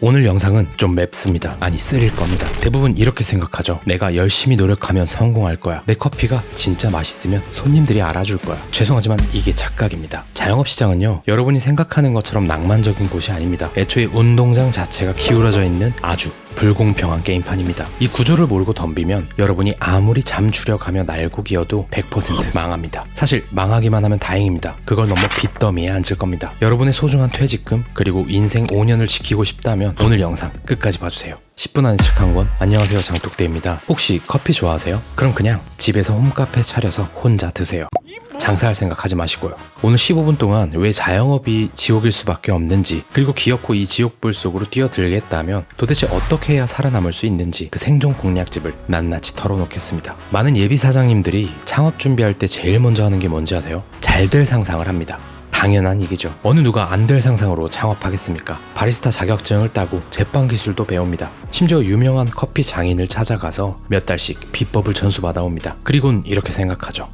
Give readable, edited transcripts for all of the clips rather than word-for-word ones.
오늘 영상은 좀 맵습니다. 아니 쓰릴 겁니다. 대부분 이렇게 생각하죠. 내가 열심히 노력하면 성공할 거야. 내 커피가 진짜 맛있으면 손님들이 알아줄 거야. 죄송하지만 이게 착각입니다. 자영업시장은요, 여러분이 생각하는 것처럼 낭만적인 곳이 아닙니다. 애초에 운동장 자체가 기울어져 있는 아주 불공평한 게임판입니다. 이 구조를 모르고 덤비면 여러분이 아무리 잠주력하며 날고기여도 100% 망합니다. 사실 망하기만 하면 다행입니다. 그걸 넘어 빚더미에 앉을 겁니다. 여러분의 소중한 퇴직금 그리고 인생 5년을 지키고 싶다면 오늘 영상 끝까지 봐주세요. 10분 안에 책 한 권. 안녕하세요, 장독대입니다. 혹시 커피 좋아하세요? 그럼 그냥 집에서 홈카페 차려서 혼자 드세요. 장사할 생각 하지 마시고요. 오늘 15분 동안 왜 자영업이 지옥일 수밖에 없는지, 그리고 기어코 이 지옥불 속으로 뛰어들겠다면 도대체 어떻게 해야 살아남을 수 있는지 그 생존 공략집을 낱낱이 털어놓겠습니다. 많은 예비 사장님들이 창업 준비할 때 제일 먼저 하는 게 뭔지 아세요? 잘 될 상상을 합니다. 당연한 얘기죠. 어느 누가 안 될 상상으로 창업하겠습니까? 바리스타 자격증을 따고 제빵 기술도 배웁니다. 심지어 유명한 커피 장인을 찾아가서 몇 달씩 비법을 전수받아옵니다. 그리곤 이렇게 생각하죠.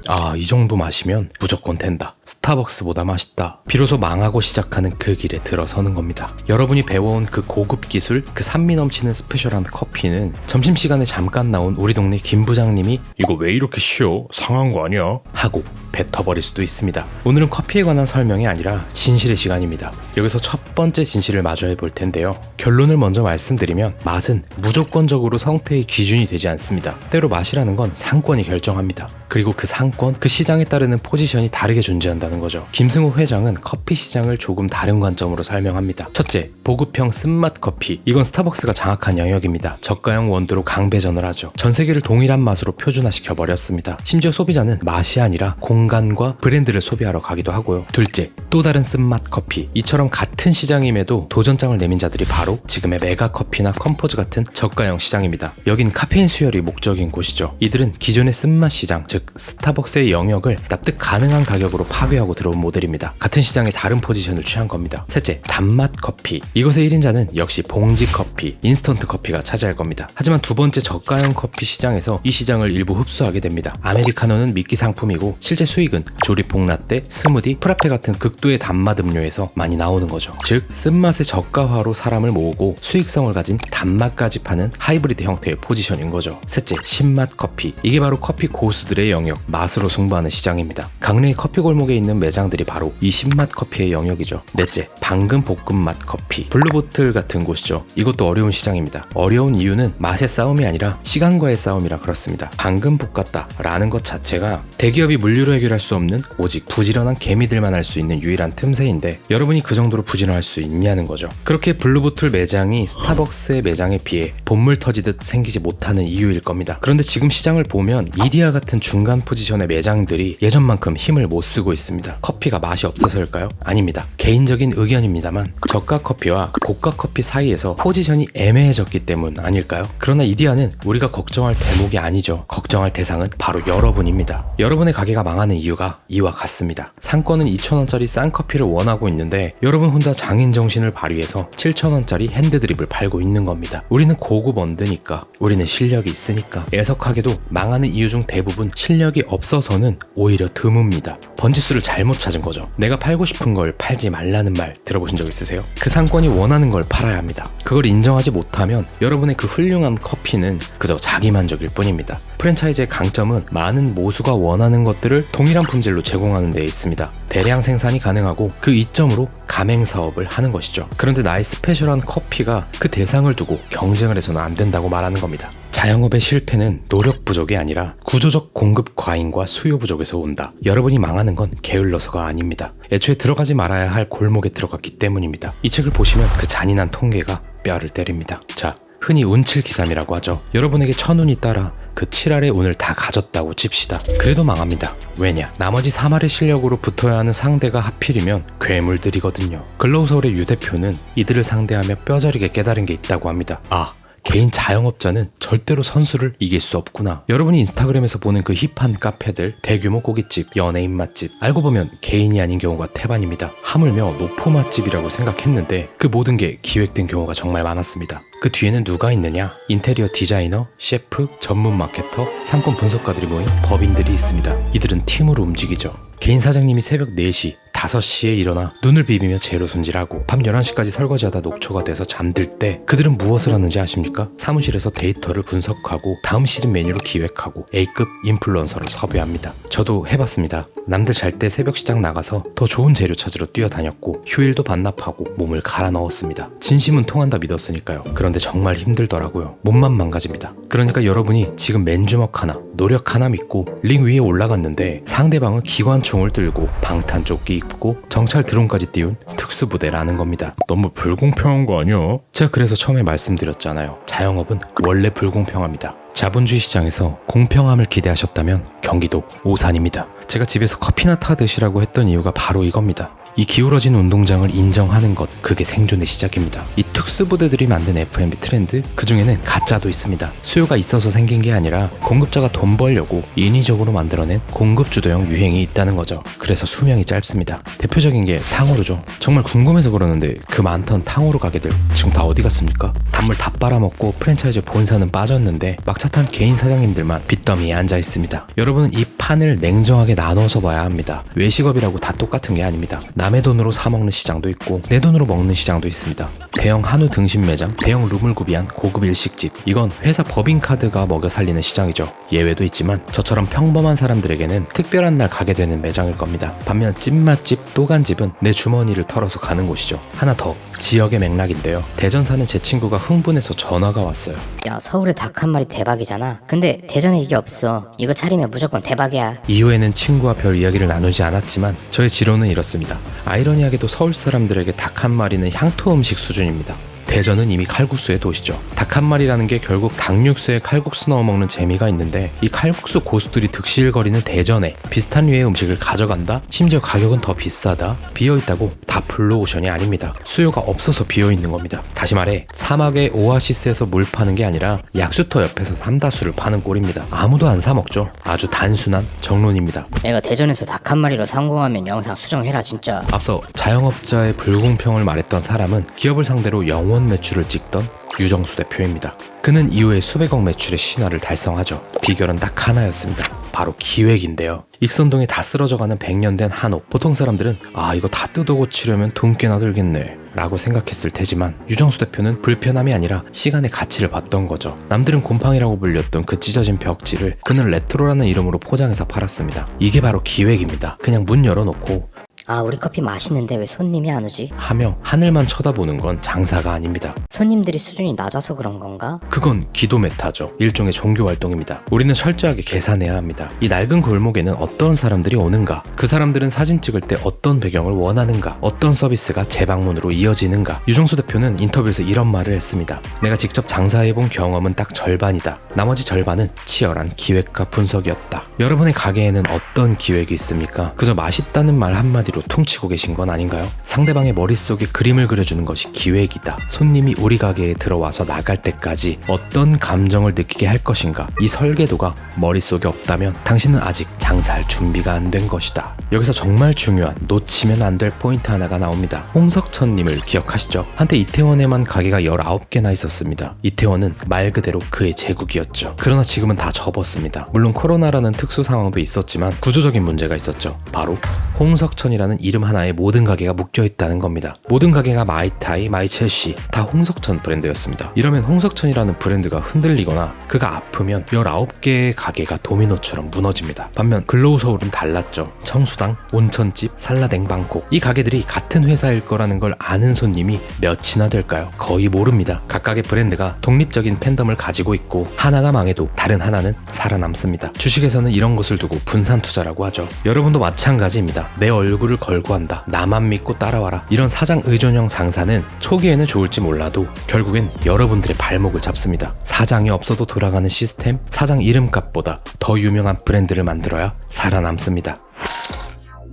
아, 이 정도 마시면 무조건 된다. 스타벅스보다 맛있다. 비로소 망하고 시작하는 그 길에 들어서는 겁니다. 여러분이 배워온 그 고급 기술, 그 산미 넘치는 스페셜한 커피는 점심시간에 잠깐 나온 우리 동네 김 부장님이 이거 왜 이렇게 쉬워? 상한 거 아니야? 하고 뱉어버릴 수도 있습니다. 오늘은 커피에 관한 설명이 아니라 진실의 시간입니다. 여기서 첫 번째 진실을 마주해 볼 텐데요. 결론을 먼저 말씀드리면 맛은 무조건적으로 성패의 기준이 되지 않습니다. 때로 맛이라는 건 상권이 결정합니다. 그리고 그 상권, 그 시장에 따르는 포지션이 다르게 존재한다는 거죠. 김승우 회장은 커피 시장을 조금 다른 관점으로 설명합니다. 첫째, 보급형 쓴맛 커피. 이건 스타벅스가 장악한 영역입니다. 저가형 원두로 강배전을 하죠. 전 세계를 동일한 맛으로 표준화시켜버렸습니다. 심지어 소비자는 맛이 아니라 공간과 브랜드를 소비하러 가기도 하고요. 둘째, 또 다른 쓴맛 커피. 이처럼 같은 시장임에도 도전장을 내민 자들이 바로 지금의 메가커피나 컴포즈 같은 저가형 시장입니다. 여긴 카페인 수혈이 목적인 곳이죠. 이들은 기존의 쓴맛 시장, 즉 스타벅스의 영역을 납득 가능한 가격으로 파괴하고 들어온 모델입니다. 같은 시장에 다른 포지션을 취한 겁니다. 셋째, 단맛 커피. 이것의 1인자는 역시 봉지 커피, 인스턴트 커피가 차지할 겁니다. 하지만 두 번째 저가형 커피 시장에서 이 시장을 일부 흡수하게 됩니다. 아메리카노는 미끼 상품이고 실제 수익은 조리퐁 라떼, 스무디, 프라페 같은 극도의 단맛 음료에서 많이 나오는 거죠. 즉 쓴맛의 저가화로 사람을 모으고 수익성을 가진 단맛까지 파는 하이브리드 형태의 포지션인 거죠. 셋째, 신맛 커피. 이게 바로 커피 고수들의 영역, 맛으로 승부하는 시장입니다. 강릉의 커피 골목에 있는 매장들이 바로 이 신맛 커피의 영역이죠. 넷째, 방금 볶음 맛 커피. 블루보틀 같은 곳이죠. 이것도 어려운 시장입니다. 어려운 이유는 맛의 싸움이 아니라 시간과의 싸움이라 그렇습니다. 방금 볶았다 라는 것 자체가 대기업이 물류로 해결할 수 없는 오직 부지런한 개미들만 할 수 있는 유일한 틈새인데 여러분이 그 정도로 부지런할 수 있냐는 거죠. 그렇게 블루보틀 매장이 스타벅스의 매장에 비해 본물 터지듯 생기지 못하는 이유일 겁니다. 그런데 지금 시장을 보면 이디야 같은 중간 포지션의 매장들이 예전만큼 힘을 못 쓰고 있습니다. 커피가 맛이 없어서일까요? 아닙니다. 개인적인 의견입니다만 저가 커피와 고가 커피 사이에서 포지션이 애매해졌기 때문 아닐까요? 그러나 이디야는 우리가 걱정할 대목이 아니죠. 걱정할 대상은 바로 여러분입니다. 여러분의 가게가 망하는 이유가 이와 같습니다. 상권은 2,000원짜리 싼 커피를 원하고 있는데 여러분 혼자 장인 정신을 발휘해서 7,000원짜리 핸드드립을 팔고 있는 겁니다. 우리는 고급 원두니까, 우리는 실력이 있으니까. 애석하게도 망하는 이유 중 대부분 실력이 없어서는 오히려 드뭅니다. 번지수를 잘못 찾은 거죠. 내가 팔고 싶은 걸 팔지 말라는 말 들어보신 적 있으세요? 그 상권이 원하는 걸 팔아야 합니다. 그걸 인정하지 못하면 여러분의 그 훌륭한 커피는 그저 자기만족일 뿐입니다. 프랜차이즈의 강점은 많은 모수가 원하는 것들을 동일한 품질로 제공하는 데 있습니다. 대량 생산이 가능하고 그 이점으로 가맹 사업을 하는 것이죠. 그런데 나의 스페셜한 커피가 그 대상을 두고 경쟁을 해서는 안 된다고 말하는 겁니다. 자영업의 실패는 노력 부족이 아니라 구조적 공급 과잉과 수요 부족에서 온다. 여러분이 망하는 건 게을러서가 아닙니다. 애초에 들어가지 말아야 할 골목에 들어갔기 때문입니다. 이 책을 보시면 그 잔인한 통계가 뼈를 때립니다. 자, 흔히 운칠기삼이라고 하죠. 여러분에게 천운이 따라 그 7알의 운을 다 가졌다고 칩시다. 그래도 망합니다. 왜냐? 나머지 3알의 실력으로 붙어야 하는 상대가 하필이면 괴물들이거든요. 글로우서울의 유 대표는 이들을 상대하며 뼈저리게 깨달은 게 있다고 합니다. 아, 개인 자영업자는 절대로 선수를 이길 수 없구나. 여러분이 인스타그램에서 보는 그 힙한 카페들, 대규모 고깃집, 연예인 맛집, 알고 보면 개인이 아닌 경우가 태반입니다. 하물며 노포 맛집이라고 생각했는데 그 모든 게 기획된 경우가 정말 많았습니다. 그 뒤에는 누가 있느냐? 인테리어 디자이너, 셰프, 전문 마케터, 상권 분석가들이 모인 법인들이 있습니다. 이들은 팀으로 움직이죠. 개인 사장님이 새벽 4시 5시에 일어나 눈을 비비며 재료 손질하고 밤 11시까지 설거지하다 녹초가 돼서 잠들 때 그들은 무엇을 하는지 아십니까? 사무실에서 데이터를 분석하고 다음 시즌 메뉴로 기획하고 A급 인플루언서를 섭외합니다. 저도 해봤습니다. 남들 잘 때 새벽 시장 나가서 더 좋은 재료 찾으러 뛰어다녔고 휴일도 반납하고 몸을 갈아 넣었습니다. 진심은 통한다 믿었으니까요. 그런데 정말 힘들더라고요. 몸만 망가집니다. 그러니까 여러분이 지금 맨주먹 하나, 노력 하나 믿고 링 위에 올라갔는데 상대방은 기관총을 들고 방탄조끼 입고 정찰 드론까지 띄운 특수부대라는 겁니다. 너무 불공평한 거 아니야? 제가 그래서 처음에 말씀드렸잖아요. 자영업은 원래 불공평합니다. 자본주의 시장에서 공평함을 기대하셨다면 경기도 오산입니다. 제가 집에서 커피나 타 드시라고 했던 이유가 바로 이겁니다. 이 기울어진 운동장을 인정하는 것, 그게 생존의 시작입니다. 이 특수부대들이 만든 F&B 트렌드, 그중에는 가짜도 있습니다. 수요가 있어서 생긴 게 아니라 공급자가 돈 벌려고 인위적으로 만들어낸 공급주도형 유행이 있다는 거죠. 그래서 수명이 짧습니다. 대표적인 게 탕후루죠. 정말 궁금해서 그러는데 그 많던 탕후루 가게들 지금 다 어디 갔습니까? 단물 다 빨아먹고 프랜차이즈 본사는 빠졌는데 막차 탄 개인 사장님들만 빚더미에 앉아 있습니다. 여러분은 이 판을 냉정하게 나눠서 봐야 합니다. 외식업이라고 다 똑같은 게 아닙니다. 남의 돈으로 사 먹는 시장도 있고 내 돈으로 먹는 시장도 있습니다. 대형 한우 등심 매장, 대형 룸을 구비한 고급 일식집, 이건 회사 법인카드가 먹여 살리는 시장이죠. 예외도 있지만 저처럼 평범한 사람들에게는 특별한 날 가게 되는 매장일 겁니다. 반면 찐맛집, 또간집은 내 주머니를 털어서 가는 곳이죠. 하나 더, 지역의 맥락인데요. 대전 사는 제 친구가 흥분해서 전화가 왔어요. 야, 서울에 닭 한 마리 대박이잖아. 근데 대전에 이게 없어. 이거 차리면 무조건 대박이야. 이후에는 친구와 별 이야기를 나누지 않았지만 저의 지론은 이렇습니다. 아이러니하게도 서울 사람들에게 닭 한 마리는 향토 음식 수준입니다. 대전은 이미 칼국수의 도시죠. 닭 한 마리라는 게 결국 닭육수에 칼국수 넣어 먹는 재미가 있는데 이 칼국수 고수들이 득실거리는 대전에 비슷한 류의 음식을 가져간다? 심지어 가격은 더 비싸다? 비어있다고 다 블루오션이 아닙니다. 수요가 없어서 비어있는 겁니다. 다시 말해 사막의 오아시스에서 물 파는 게 아니라 약수터 옆에서 삼다수를 파는 꼴입니다. 아무도 안 사 먹죠. 아주 단순한 정론입니다. 내가 대전에서 닭 한 마리로 성공하면 영상 수정해라 진짜. 앞서 자영업자의 불공평을 말했던 사람은 기업을 상대로 영원 매출을 찍던 유정수 대표입니다. 그는 이후에 수백억 매출의 신화를 달성하죠. 비결은 딱 하나였습니다. 바로 기획인데요. 익선동에 다 쓰러져가는 100년 된 한옥. 보통 사람들은 아 이거 다 뜯어고치려면 돈 꽤나 들겠네 라고 생각했을 테지만 유정수 대표는 불편함이 아니라 시간의 가치를 봤던 거죠. 남들은 곰팡이라고 불렸던 그 찢어진 벽지를 그는 레트로라는 이름으로 포장해서 팔았습니다. 이게 바로 기획입니다. 그냥 문 열어놓고 아, 우리 커피 맛있는데 왜 손님이 안 오지? 하며 하늘만 쳐다보는 건 장사가 아닙니다. 손님들이 수준이 낮아서 그런 건가? 그건 기도 메타죠. 일종의 종교 활동입니다. 우리는 철저하게 계산해야 합니다. 이 낡은 골목에는 어떤 사람들이 오는가? 그 사람들은 사진 찍을 때 어떤 배경을 원하는가? 어떤 서비스가 재방문으로 이어지는가? 유정수 대표는 인터뷰에서 이런 말을 했습니다. 내가 직접 장사해본 경험은 딱 절반이다. 나머지 절반은 치열한 기획과 분석이었다. 여러분의 가게에는 어떤 기획이 있습니까? 그저 맛있다는 말 한마디로 퉁치고 계신 건 아닌가요? 상대방의 머릿속에 그림을 그려주는 것이 기획이다. 손님이 우리 가게에 들어와서 나갈 때까지 어떤 감정을 느끼게 할 것인가? 이 설계도가 머릿속에 없다면 당신은 아직 장사할 준비가 안 된 것이다. 여기서 정말 중요한 놓치면 안 될 포인트 하나가 나옵니다. 홍석천님을 기억하시죠? 한때 이태원에만 가게가 19개나 있었습니다. 이태원은 말 그대로 그의 제국이었죠. 그러나 지금은 다 접었습니다. 물론 코로나라는 특수 상황도 있었지만 구조적인 문제가 있었죠. 바로 홍석천이라는 이름 하나에 모든 가게가 묶여있다는 겁니다. 모든 가게가 마이타이, 마이첼시 다 홍석천 브랜드였습니다. 이러면 홍석천이라는 브랜드가 흔들리거나 그가 아프면 19개의 가게가 도미노처럼 무너집니다. 반면 글로우 서울은 달랐죠. 청수당, 온천집, 살라댕 방콕, 이 가게들이 같은 회사일 거라는 걸 아는 손님이 몇이나 될까요? 거의 모릅니다. 각각의 브랜드가 독립적인 팬덤을 가지고 있고 하나가 망해도 다른 하나는 살아남습니다. 주식에서는 이런 것을 두고 분산 투자라고 하죠. 여러분도 마찬가지입니다. 내 얼굴을 걸고 한다. 나만 믿고 따라와라. 이런 사장 의존형 장사는 초기에는 좋을지 몰라도 결국엔 여러분들의 발목을 잡습니다. 사장이 없어도 돌아가는 시스템, 사장 이름값보다 더 유명한 브랜드를 만들어야 살아남습니다.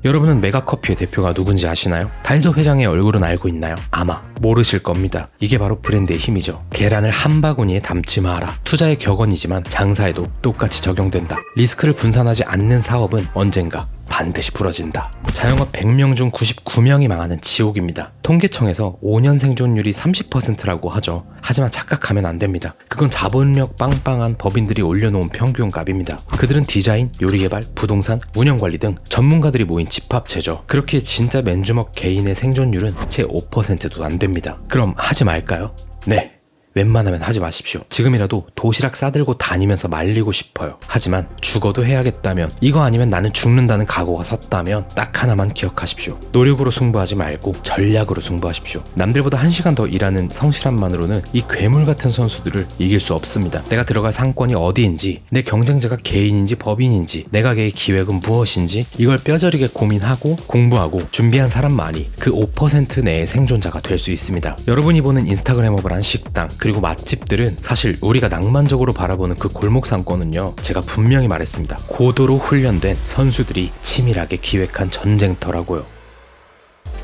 여러분은 메가커피의 대표가 누군지 아시나요? 달서 회장의 얼굴은 알고 있나요? 아마 모르실 겁니다. 이게 바로 브랜드의 힘이죠. 계란을 한 바구니에 담지 마라. 투자의 격언이지만 장사에도 똑같이 적용된다. 리스크를 분산하지 않는 사업은 언젠가 반드시 부러진다. 자영업 100명 중 99명이 망하는 지옥입니다. 통계청에서 5년 생존율이 30%라고 하죠. 하지만 착각하면 안 됩니다. 그건 자본력 빵빵한 법인들이 올려놓은 평균값입니다. 그들은 디자인, 요리개발, 부동산, 운영관리 등 전문가들이 모인 집합체죠. 그렇게 진짜 맨주먹 개인의 생존율은 채 5%도 안 됩니다. 그럼 하지 말까요? 네. 웬만하면 하지 마십시오. 지금이라도 도시락 싸들고 다니면서 말리고 싶어요. 하지만 죽어도 해야겠다면, 이거 아니면 나는 죽는다는 각오가 섰다면 딱 하나만 기억하십시오. 노력으로 승부하지 말고 전략으로 승부하십시오. 남들보다 1시간 더 일하는 성실함만으로는 이 괴물 같은 선수들을 이길 수 없습니다. 내가 들어갈 상권이 어디인지, 내 경쟁자가 개인인지 법인인지, 내가계의 기획은 무엇인지 이걸 뼈저리게 고민하고 공부하고 준비한 사람만이 그 5% 내의 생존자가 될 수 있습니다. 여러분이 보는 인스타그램업을 한 식당, 그리고 맛집들은 사실 우리가 낭만적으로 바라보는 그 골목 상권은요, 제가 분명히 말했습니다. 고도로 훈련된 선수들이 치밀하게 기획한 전쟁터라고요.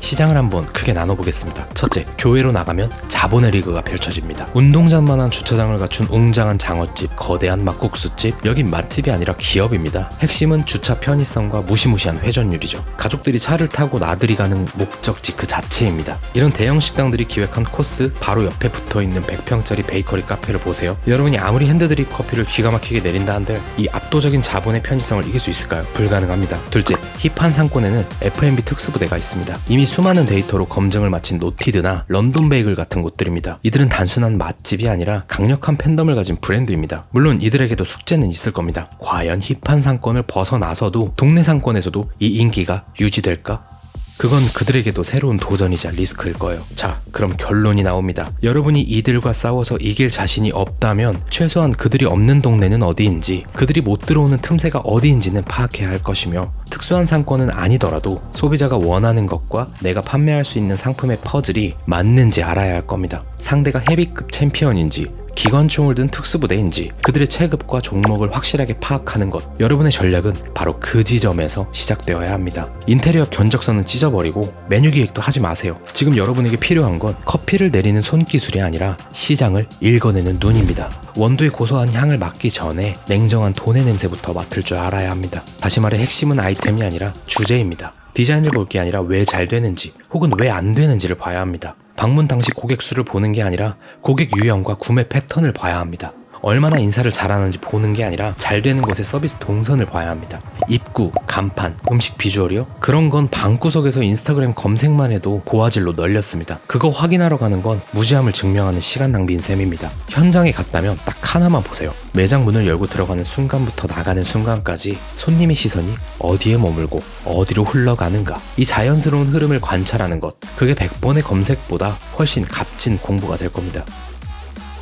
시장을 한번 크게 나눠보겠습니다. 첫째, 교외로 나가면 자본의 리그가 펼쳐집니다. 운동장만한 주차장을 갖춘 웅장한 장어집, 거대한 막국수집, 여긴 맛집이 아니라 기업입니다. 핵심은 주차 편의성과 무시무시한 회전율이죠. 가족들이 차를 타고 나들이 가는 목적지 그 자체입니다. 이런 대형 식당들이 기획한 코스, 바로 옆에 붙어있는 100평짜리 베이커리 카페를 보세요. 여러분이 아무리 핸드드립 커피를 기가 막히게 내린다 한들 이 압도적인 자본의 편의성을 이길 수 있을까요? 불가능합니다. 둘째, 힙한 상권에는 F&B 특수부대가 있습니다. 이미 수많은 데이터로 검증을 마친 노티드나 런던 베이글 같은 곳들입니다. 이들은 단순한 맛집이 아니라 강력한 팬덤을 가진 브랜드입니다. 물론 이들에게도 숙제는 있을 겁니다. 과연 힙한 상권을 벗어나서도 동네 상권에서도 이 인기가 유지될까? 그건 그들에게도 새로운 도전이자 리스크일 거예요. 자, 그럼 결론이 나옵니다. 여러분이 이들과 싸워서 이길 자신이 없다면 최소한 그들이 없는 동네는 어디인지, 그들이 못 들어오는 틈새가 어디인지는 파악해야 할 것이며, 특수한 상권은 아니더라도 소비자가 원하는 것과 내가 판매할 수 있는 상품의 퍼즐이 맞는지 알아야 할 겁니다. 상대가 헤비급 챔피언인지 기관총을 든 특수부대인지 그들의 체급과 종목을 확실하게 파악하는 것, 여러분의 전략은 바로 그 지점에서 시작되어야 합니다. 인테리어 견적서는 찢어버리고 메뉴 기획도 하지 마세요. 지금 여러분에게 필요한 건 커피를 내리는 손기술이 아니라 시장을 읽어내는 눈입니다. 원두의 고소한 향을 맡기 전에 냉정한 돈의 냄새부터 맡을 줄 알아야 합니다. 다시 말해 핵심은 아이템이 아니라 주제입니다. 디자인을 볼 게 아니라 왜 잘 되는지 혹은 왜 안 되는지를 봐야 합니다. 방문 당시 고객 수를 보는 게 아니라 고객 유형과 구매 패턴을 봐야 합니다. 얼마나 인사를 잘하는지 보는 게 아니라 잘 되는 곳의 서비스 동선을 봐야 합니다. 입구, 간판, 음식 비주얼이요? 그런 건 방구석에서 인스타그램 검색만 해도 고화질로 널렸습니다. 그거 확인하러 가는 건 무지함을 증명하는 시간 낭비인 셈입니다. 현장에 갔다면 딱 하나만 보세요. 매장 문을 열고 들어가는 순간부터 나가는 순간까지 손님의 시선이 어디에 머물고 어디로 흘러가는가, 이 자연스러운 흐름을 관찰하는 것, 그게 100번의 검색보다 훨씬 값진 공부가 될 겁니다.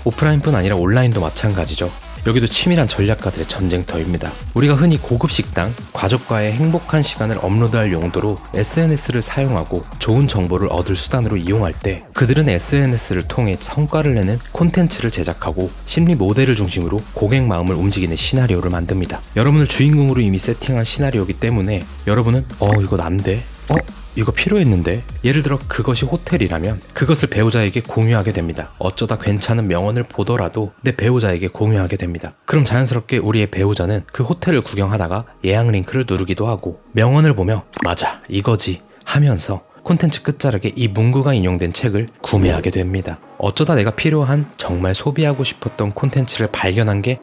오프라인뿐 아니라 온라인도 마찬가지죠. 여기도 치밀한 전략가들의 전쟁터입니다. 우리가 흔히 고급 식당, 가족과의 행복한 시간을 업로드할 용도로 SNS를 사용하고 좋은 정보를 얻을 수단으로 이용할 때, 그들은 SNS를 통해 성과를 내는 콘텐츠를 제작하고 심리 모델을 중심으로 고객 마음을 움직이는 시나리오를 만듭니다. 여러분을 주인공으로 이미 세팅한 시나리오이기 때문에 여러분은 이거 난데? 이거 필요했는데? 예를 들어 그것이 호텔이라면 그것을 배우자에게 공유하게 됩니다. 어쩌다 괜찮은 명언을 보더라도 내 배우자에게 공유하게 됩니다. 그럼 자연스럽게 우리의 배우자는 그 호텔을 구경하다가 예약 링크를 누르기도 하고, 명언을 보며 맞아 이거지 하면서 콘텐츠 끝자락에 이 문구가 인용된 책을 구매하게 됩니다. 어쩌다 내가 필요한, 정말 소비하고 싶었던 콘텐츠를 발견한 게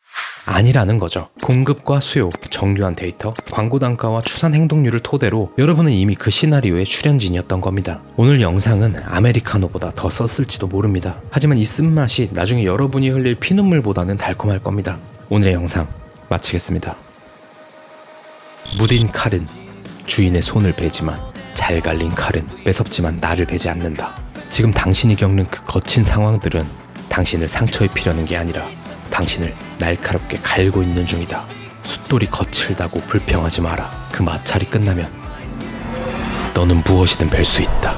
아니라는 거죠. 공급과 수요, 정교한 데이터, 광고 단가와 추산 행동률을 토대로 여러분은 이미 그 시나리오의 출연진이었던 겁니다. 오늘 영상은 아메리카노보다 더 썼을지도 모릅니다. 하지만 이 쓴맛이 나중에 여러분이 흘릴 피눈물보다는 달콤할 겁니다. 오늘의 영상 마치겠습니다. 무딘 칼은 주인의 손을 베지만, 잘 갈린 칼은 매섭지만 나를 베지 않는다. 지금 당신이 겪는 그 거친 상황들은 당신을 상처 입히려는 게 아니라 당신을 날카롭게 갈고 있는 중이다. 숫돌이 거칠다고 불평하지 마라. 그 마찰이 끝나면 너는 무엇이든 뵐 수 있다.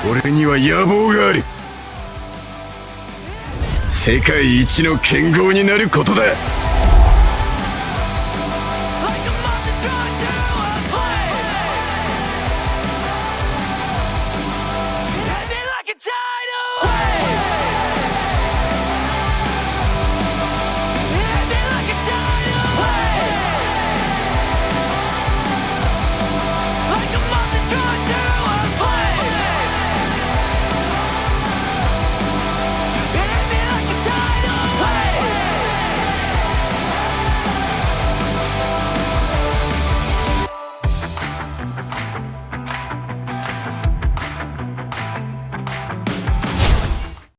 俺には野望がある。世界一の剣豪になることだ。